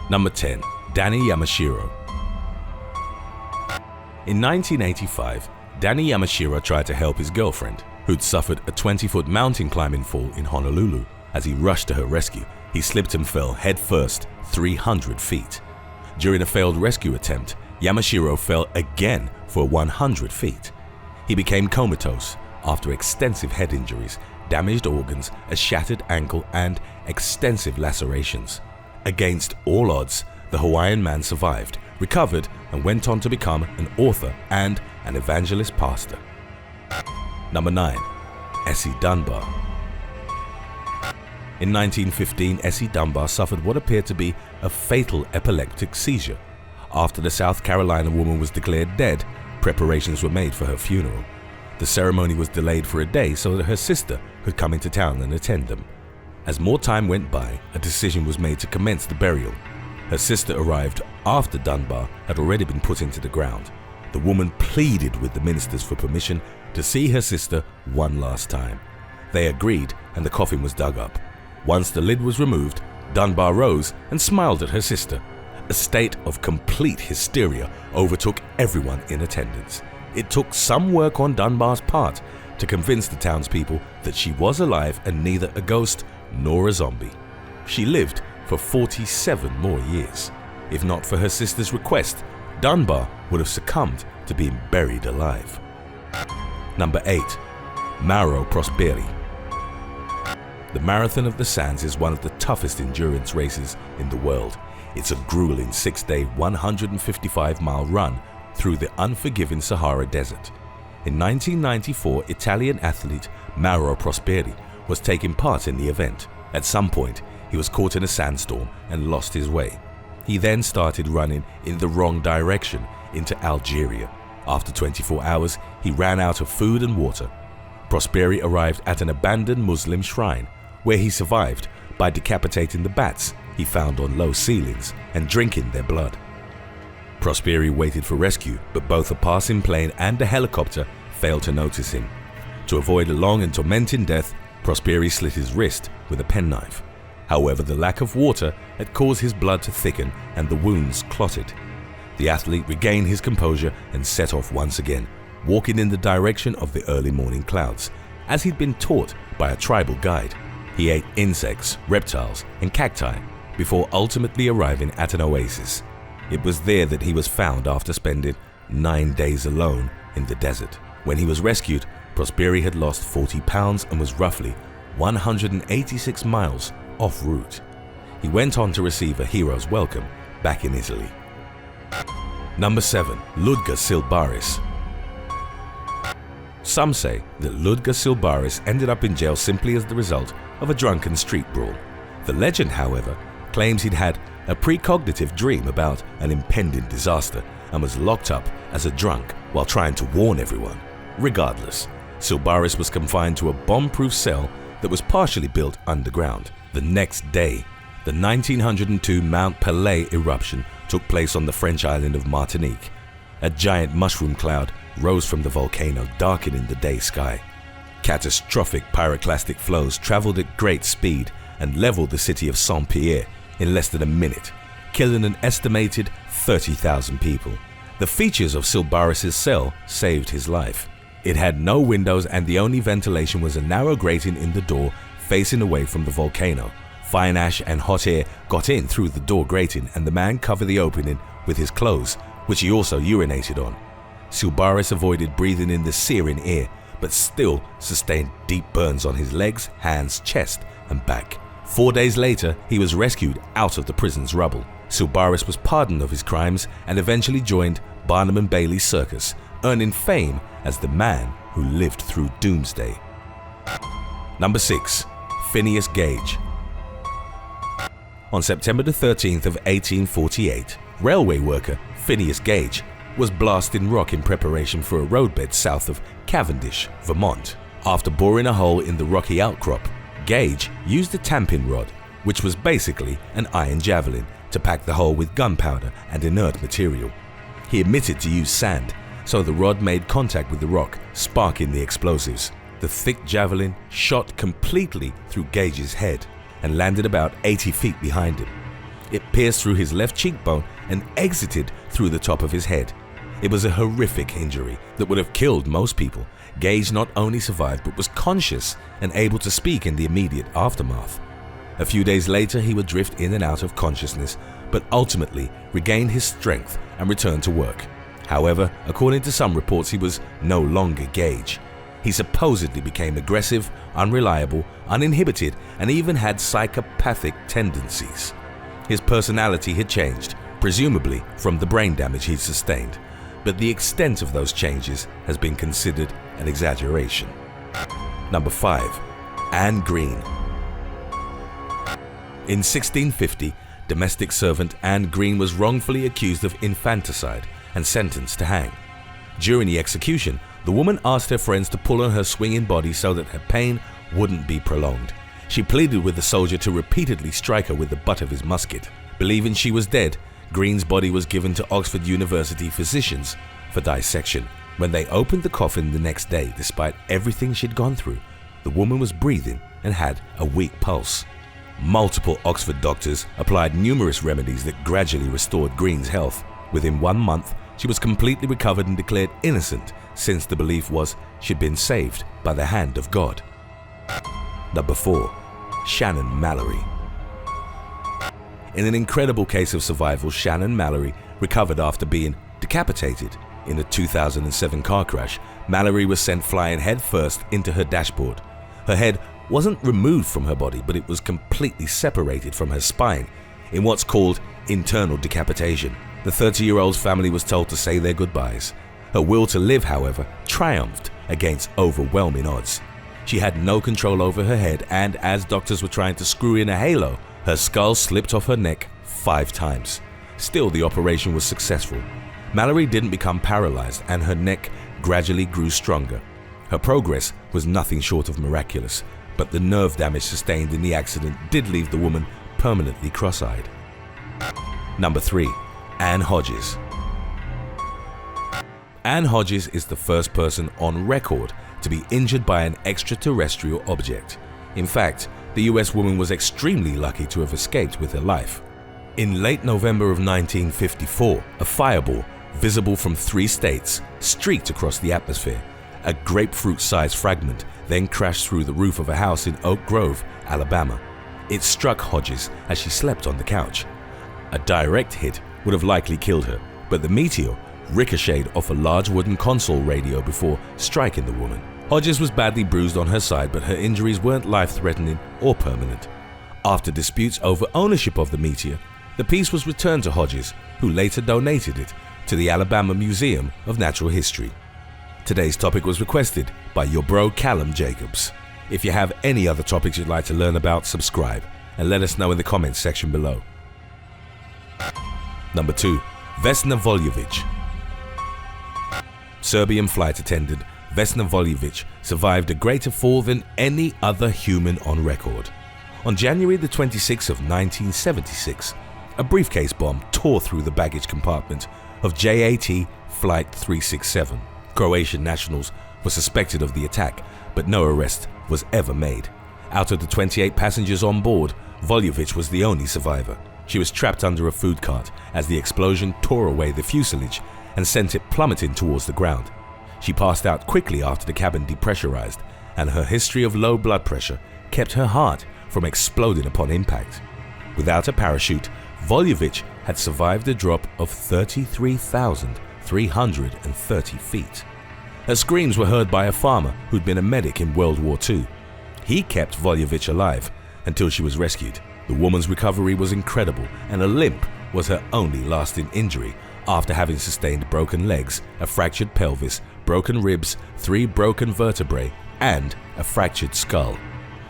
Number 10. Danny Yamashiro. In 1985, Danny Yamashiro tried to help his girlfriend, who'd suffered a 20-foot mountain climbing fall in Honolulu. As he rushed to her rescue, he slipped and fell headfirst 300 feet. During a failed rescue attempt, Yamashiro fell again for 100 feet. He became comatose after extensive head injuries, damaged organs, a shattered ankle, and extensive lacerations. Against all odds, the Hawaiian man survived, recovered, and went on to become an author and an evangelist pastor. Number 9. Essie Dunbar. In 1915, Essie Dunbar suffered what appeared to be a fatal epileptic seizure. After the South Carolina woman was declared dead, preparations were made for her funeral. The ceremony was delayed for a day so that her sister could come into town and attend them. As more time went by, a decision was made to commence the burial. Her sister arrived after Dunbar had already been put into the ground. The woman pleaded with the ministers for permission to see her sister one last time. They agreed, and the coffin was dug up. Once the lid was removed, Dunbar rose and smiled at her sister. A state of complete hysteria overtook everyone in attendance. It took some work on Dunbar's part to convince the townspeople that she was alive and neither a ghost nor a zombie. She lived for 47 more years. If not for her sister's request, Dunbar would have succumbed to being buried alive. Number 8. Maro Prosperi. The Marathon of the Sands is one of the toughest endurance races in the world. It's a grueling 6-day, 155-mile run through the unforgiving Sahara Desert. In 1994, Italian athlete Maro Prosperi was taking part in the event. At some point, he was caught in a sandstorm and lost his way. He then started running in the wrong direction into Algeria. After 24 hours, he ran out of food and water. Prosperi arrived at an abandoned Muslim shrine, where he survived by decapitating the bats he found on low ceilings and drinking their blood. Prosperi waited for rescue, but both a passing plane and a helicopter failed to notice him. To avoid a long and tormenting death, Prosperi slit his wrist with a penknife. However, the lack of water had caused his blood to thicken and the wounds clotted. The athlete regained his composure and set off once again, walking in the direction of the early morning clouds, as he'd been taught by a tribal guide. He ate insects, reptiles, and cacti before ultimately arriving at an oasis. It was there that he was found after spending 9 days alone in the desert. When he was rescued, Prosperi had lost 40 pounds and was roughly 186 miles off route. He went on to receive a hero's welcome back in Italy. Number 7. Ludger silvaris. Some say that Ludger silvaris ended up in jail simply as the result of a drunken street brawl. The legend, however, claims he'd had a precognitive dream about an impending disaster and was locked up as a drunk while trying to warn everyone. Regardless, Silvaris was confined to a bomb-proof cell that was partially built underground. The next day, the 1902 Mount Pelée eruption took place on the French island of Martinique. A giant mushroom cloud rose from the volcano, darkening the day sky. Catastrophic pyroclastic flows traveled at great speed and leveled the city of Saint-Pierre in less than a minute, killing an estimated 30,000 people. The features of Silvaris' cell saved his life. It had no windows and the only ventilation was a narrow grating in the door facing away from the volcano. Fine ash and hot air got in through the door grating and the man covered the opening with his clothes, which he also urinated on. Silvaris avoided breathing in the searing air, but still sustained deep burns on his legs, hands, chest, and back. 4 days later, he was rescued out of the prison's rubble. Silvaris was pardoned of his crimes and eventually joined Barnum and Bailey's circus, earning fame as the man who lived through doomsday. Number 6. Phineas Gage. On September 13th of 1848, railway worker Phineas Gage was blasting rock in preparation for a roadbed south of Cavendish, Vermont. After boring a hole in the rocky outcrop, Gage used a tamping rod, which was basically an iron javelin, to pack the hole with gunpowder and inert material. He omitted to use sand, so the rod made contact with the rock, sparking the explosives. The thick javelin shot completely through Gage's head and landed about 80 feet behind him. It pierced through his left cheekbone and exited through the top of his head. It was a horrific injury that would have killed most people. Gage not only survived but was conscious and able to speak in the immediate aftermath. A few days later, he would drift in and out of consciousness, but ultimately regained his strength and returned to work. However, according to some reports, he was no longer Gage. He supposedly became aggressive, unreliable, uninhibited, and even had psychopathic tendencies. His personality had changed, presumably from the brain damage he'd sustained, but the extent of those changes has been considered an exaggeration. Number 5. Anne Greene. In 1650, domestic servant Anne Greene was wrongfully accused of infanticide and sentenced to hang. During the execution, the woman asked her friends to pull on her swinging body so that her pain wouldn't be prolonged. She pleaded with the soldier to repeatedly strike her with the butt of his musket. Believing she was dead, Greene's body was given to Oxford University physicians for dissection. When they opened the coffin the next day, despite everything she'd gone through, the woman was breathing and had a weak pulse. Multiple Oxford doctors applied numerous remedies that gradually restored Greene's health. Within 1 month, she was completely recovered and declared innocent, since the belief was she'd been saved by the hand of God. Number 4. Shannon Mallory. In an incredible case of survival, Shannon Mallory recovered after being decapitated. In a 2007 car crash, Mallory was sent flying headfirst into her dashboard. Her head wasn't removed from her body, but it was completely separated from her spine in what's called internal decapitation. The 30-year-old's family was told to say their goodbyes. Her will to live, however, triumphed against overwhelming odds. She had no control over her head, and as doctors were trying to screw in a halo, her skull slipped off her neck 5 times. Still, the operation was successful. Mallory didn't become paralyzed, and her neck gradually grew stronger. Her progress was nothing short of miraculous, but the nerve damage sustained in the accident did leave the woman permanently cross-eyed. Number 3. Anne Hodges. Anne Hodges is the first person on record to be injured by an extraterrestrial object. In fact, the US woman was extremely lucky to have escaped with her life. In late November of 1954, a fireball, visible from 3 states, streaked across the atmosphere. A grapefruit-sized fragment then crashed through the roof of a house in Oak Grove, Alabama. It struck Hodges as she slept on the couch. A direct hit would have likely killed her, but the meteor ricocheted off a large wooden console radio before striking the woman. Hodges was badly bruised on her side, but her injuries weren't life-threatening or permanent. After disputes over ownership of the meteor, the piece was returned to Hodges, who later donated it to the Alabama Museum of Natural History. Today's topic was requested by your bro Callum Jacobs. If you have any other topics you'd like to learn about, subscribe and let us know in the comments section below. Number 2. Vesna Voliovic. Serbian flight attendant Vesna Voliovic survived a greater fall than any other human on record. On January the 26th of 1976, a briefcase bomb tore through the baggage compartment of JAT Flight 367. Croatian nationals were suspected of the attack, but no arrest was ever made. Out of the 28 passengers on board, Voliovic was the only survivor. She was trapped under a food cart as the explosion tore away the fuselage and sent it plummeting towards the ground. She passed out quickly after the cabin depressurized, and her history of low blood pressure kept her heart from exploding upon impact. Without a parachute, Voliovic had survived a drop of 33,330 feet. Her screams were heard by a farmer who'd been a medic in World War II. He kept Voliovic alive until she was rescued. The woman's recovery was incredible, and a limp was her only lasting injury after having sustained broken legs, a fractured pelvis, broken ribs, 3 broken vertebrae, and a fractured skull.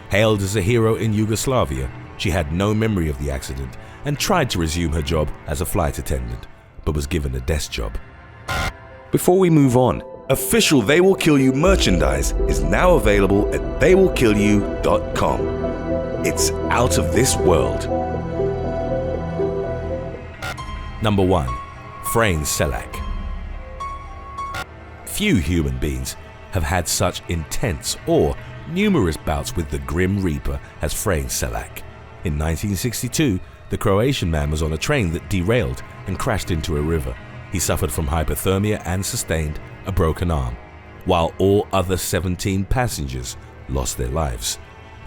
Hailed as a hero in Yugoslavia, she had no memory of the accident and tried to resume her job as a flight attendant, but was given a desk job. Before we move on, official They Will Kill You merchandise is now available at theywillkillyou.com. It's out of this world. Number 1. Franes Selak. Few human beings have had such intense or numerous bouts with the Grim Reaper as Franes Selak. In 1962, The Croatian man was on a train that derailed and crashed into a river. He suffered from hypothermia and sustained a broken arm, while all other 17 passengers lost their lives.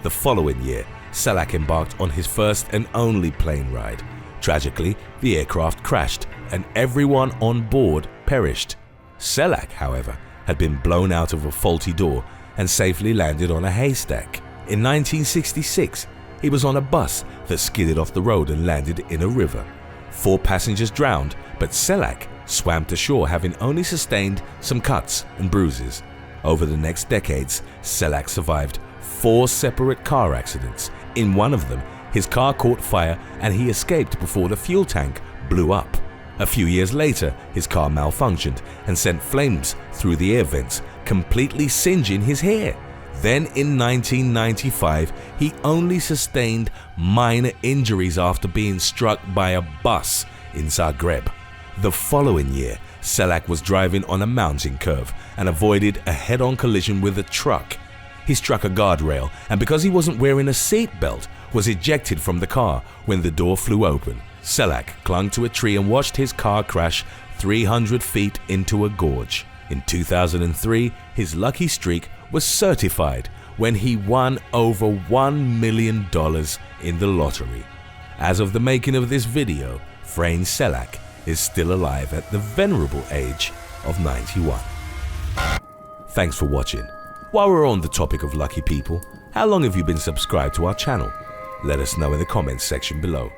The following year, Selak embarked on his first and only plane ride. Tragically, the aircraft crashed and everyone on board perished. Selak, however, had been blown out of a faulty door and safely landed on a haystack. In 1966, he was on a bus that skidded off the road and landed in a river. 4 passengers drowned, but Selak swam to shore, having only sustained some cuts and bruises. Over the next decades, Selak survived 4 separate car accidents. In one of them, his car caught fire and he escaped before the fuel tank blew up. A few years later, his car malfunctioned and sent flames through the air vents, completely singeing his hair. Then in 1995, he only sustained minor injuries after being struck by a bus in Zagreb. The following year, Selak was driving on a mountain curve and avoided a head-on collision with a truck. He struck a guardrail and because he wasn't wearing a seatbelt, was ejected from the car when the door flew open. Selak clung to a tree and watched his car crash 300 feet into a gorge. In 2003, his lucky streak was certified when he won over $1 million in the lottery. As of the making of this video, Franes Selak is still alive at the venerable age of 91. Thanks for watching. While we're on the topic of lucky people, how long have you been subscribed to our channel? Let us know in the comments section below.